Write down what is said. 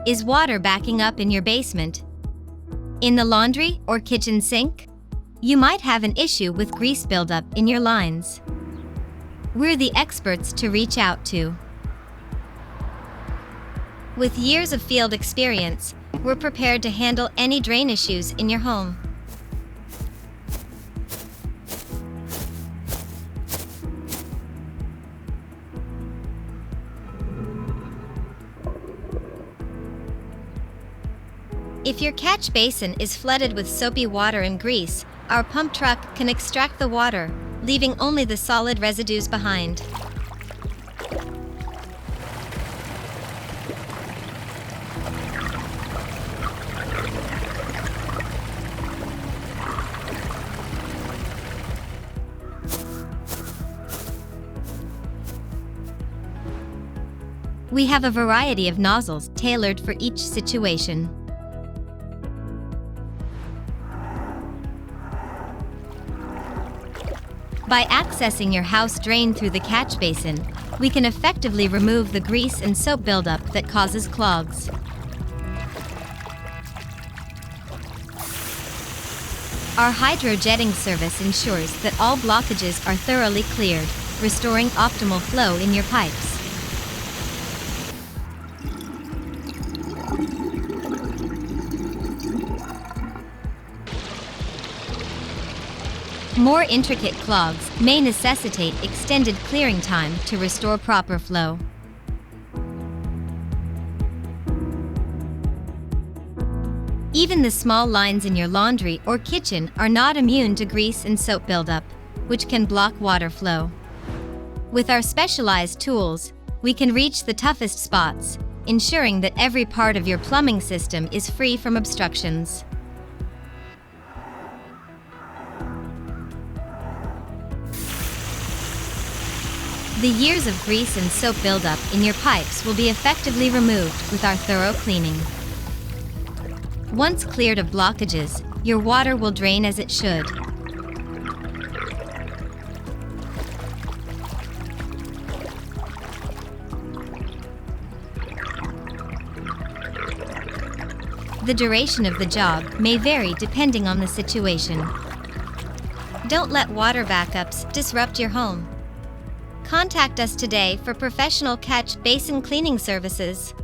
Is water backing up in your basement? In the laundry or kitchen sink? You might have an issue with grease buildup in your lines. We're the experts to reach out to. With years of field experience, we're prepared to handle any drain issues in your home. If your catch basin is flooded with soapy water and grease, our pump truck can extract the water, leaving only the solid residues behind. We have a variety of nozzles tailored for each situation. By accessing your house drain through the catch basin, we can effectively remove the grease and soap buildup that causes clogs. Our hydro-jetting service ensures that all blockages are thoroughly cleared, restoring optimal flow in your pipes. More intricate clogs may necessitate extended clearing time to restore proper flow. Even the small lines in your laundry or kitchen are not immune to grease and soap buildup, which can block water flow. With our specialized tools, we can reach the toughest spots, ensuring that every part of your plumbing system is free from obstructions. The years of grease and soap buildup in your pipes will be effectively removed with our thorough cleaning. Once cleared of blockages, your water will drain as it should. The duration of the job may vary depending on the situation. Don't let water backups disrupt your home. Contact us today for professional catch basin cleaning services.